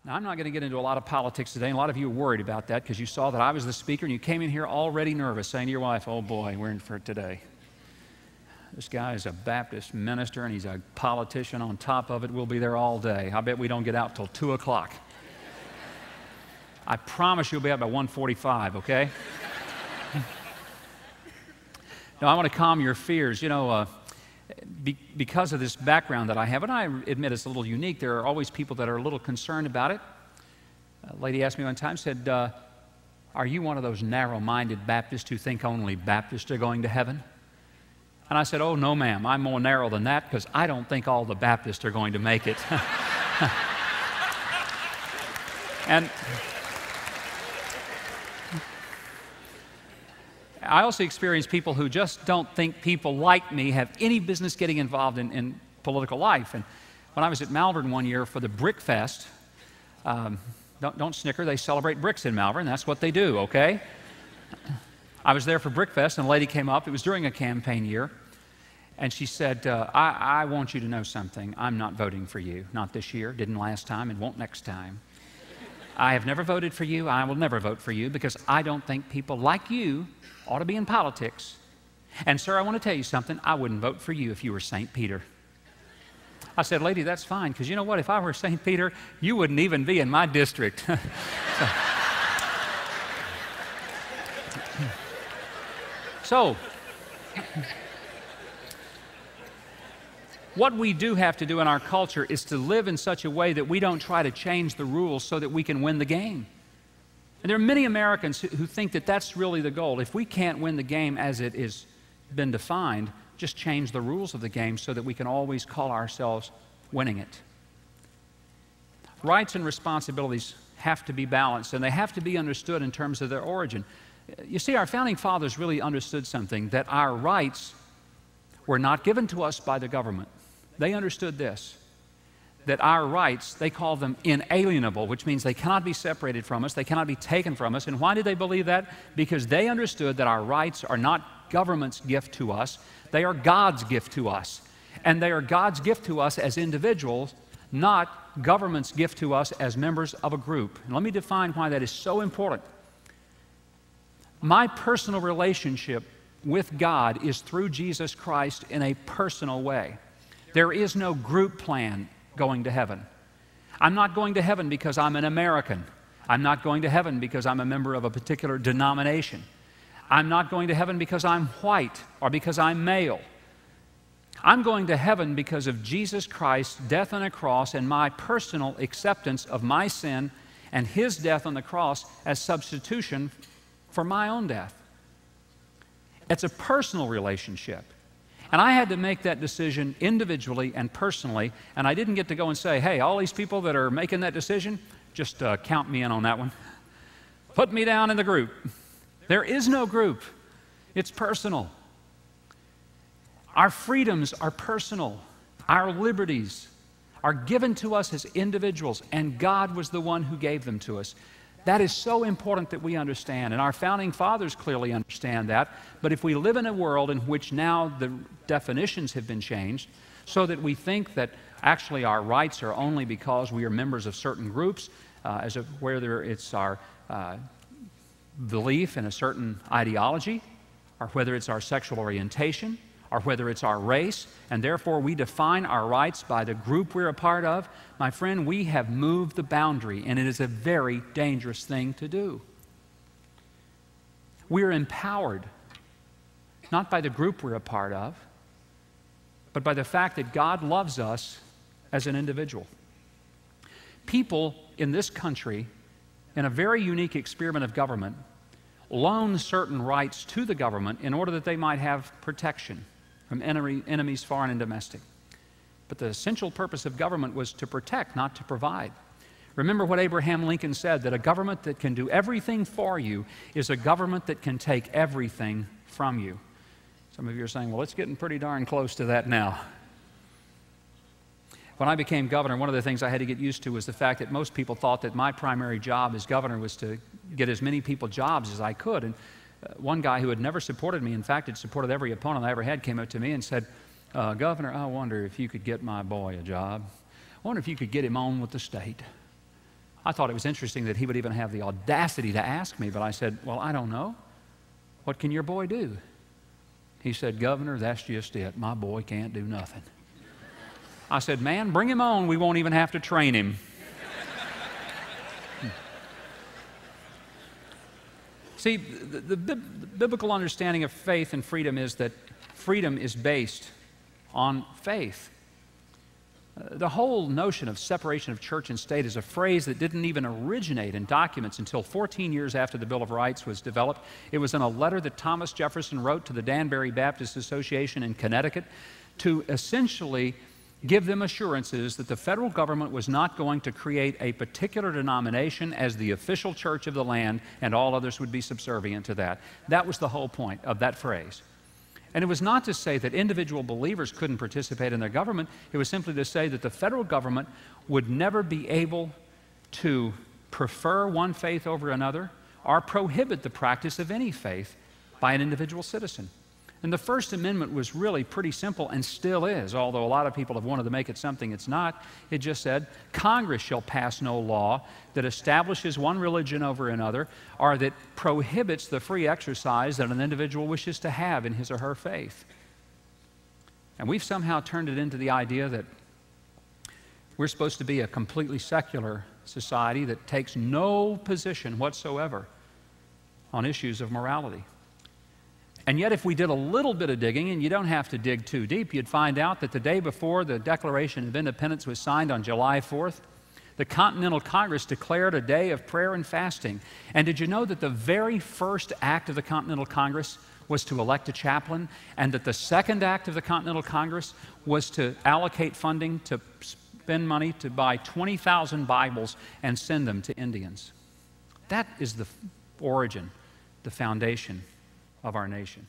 Now, I'm not going to get into a lot of politics today, and a lot of you are worried about that because you saw that I was the speaker and you came in here already nervous, saying to your wife, oh boy, we're in for it today. This guy is a Baptist minister and he's a politician on top of it. We'll be there all day. I bet we don't get out till 2 o'clock. I promise you'll be out by 1:45, okay? Now, I want to calm your fears. You know, because of this background that I have, and I admit it's a little unique, there are always people that are a little concerned about it. A lady asked me one time, said, are you one of those narrow-minded Baptists who think only Baptists are going to heaven? And I said, oh, no, ma'am, I'm more narrow than that because I don't think all the Baptists are going to make it. And I also experience people who just don't think people like me have any business getting involved in political life. And when I was at Malvern one year for the Brick Fest, don't snicker, they celebrate bricks in Malvern. That's what they do, okay? I was there for Brick Fest, and a lady came up. It was during a campaign year. And she said, I want you to know something. I'm not voting for you. Not this year, didn't last time, and won't next time. I have never voted for you. I will never vote for you because I don't think people like you ought to be in politics. And sir, I want to tell you something. I wouldn't vote for you if you were St. Peter. I said, lady, that's fine, because you know what? If I were St. Peter, you wouldn't even be in my district. So, what we do have to do in our culture is to live in such a way that we don't try to change the rules so that we can win the game. And there are many Americans who think that that's really the goal. If we can't win the game as it has been defined, just change the rules of the game so that we can always call ourselves winning it. Rights and responsibilities have to be balanced, and they have to be understood in terms of their origin. You see, our founding fathers really understood something, that our rights were not given to us by the government. They understood this, that our rights, they call them inalienable, which means they cannot be separated from us, they cannot be taken from us. And why did they believe that? Because they understood that our rights are not government's gift to us, they are God's gift to us. And they are God's gift to us as individuals, not government's gift to us as members of a group. And let me define why that is so important. My personal relationship with God is through Jesus Christ in a personal way. There is no group plan going to heaven. I'm not going to heaven because I'm an American. I'm not going to heaven because I'm a member of a particular denomination. I'm not going to heaven because I'm white or because I'm male. I'm going to heaven because of Jesus Christ's death on a cross and my personal acceptance of my sin and His death on the cross as substitution for my own death. It's a personal relationship. And I had to make that decision individually and personally, and I didn't get to go and say, hey, all these people that are making that decision, just count me in on that one. Put me down in the group. There is no group. It's personal. Our freedoms are personal. Our liberties are given to us as individuals, and God was the one who gave them to us. That is so important that we understand, and our founding fathers clearly understand that. But if we live in a world in which now the definitions have been changed so that we think that actually our rights are only because we are members of certain groups, whether it's our belief in a certain ideology, or whether it's our sexual orientation, or whether it's our race, and therefore we define our rights by the group we're a part of, my friend, we have moved the boundary, and it is a very dangerous thing to do. We're empowered, not by the group we're a part of, but by the fact that God loves us as an individual. People in this country, in a very unique experiment of government, loan certain rights to the government in order that they might have protection from enemies foreign and domestic. But the essential purpose of government was to protect, not to provide. Remember what Abraham Lincoln said, that a government that can do everything for you is a government that can take everything from you. Some of you are saying, well, it's getting pretty darn close to that now. When I became governor, one of the things I had to get used to was the fact that most people thought that my primary job as governor was to get as many people jobs as I could. And one guy who had never supported me, in fact, had supported every opponent I ever had, came up to me and said, Governor, I wonder if you could get my boy a job. I wonder if you could get him on with the state. I thought it was interesting that he would even have the audacity to ask me, but I said, well, I don't know. What can your boy do? He said, Governor, that's just it. My boy can't do nothing. I said, man, bring him on. We won't even have to train him. See, the biblical understanding of faith and freedom is that freedom is based on faith. The whole notion of separation of church and state is a phrase that didn't even originate in documents until 14 years after the Bill of Rights was developed. It was in a letter that Thomas Jefferson wrote to the Danbury Baptist Association in Connecticut to essentially give them assurances that the federal government was not going to create a particular denomination as the official church of the land, and all others would be subservient to that. That was the whole point of that phrase. And it was not to say that individual believers couldn't participate in their government. It was simply to say that the federal government would never be able to prefer one faith over another or prohibit the practice of any faith by an individual citizen. And the First Amendment was really pretty simple and still is, although a lot of people have wanted to make it something it's not. It just said, Congress shall pass no law that establishes one religion over another or that prohibits the free exercise that an individual wishes to have in his or her faith. And we've somehow turned it into the idea that we're supposed to be a completely secular society that takes no position whatsoever on issues of morality. And yet if we did a little bit of digging, and you don't have to dig too deep, you'd find out that the day before the Declaration of Independence was signed on July 4th, the Continental Congress declared a day of prayer and fasting. And did you know that the very first act of the Continental Congress was to elect a chaplain, and that the second act of the Continental Congress was to allocate funding to spend money to buy 20,000 Bibles and send them to Indians? That is the origin, the foundation of our nation.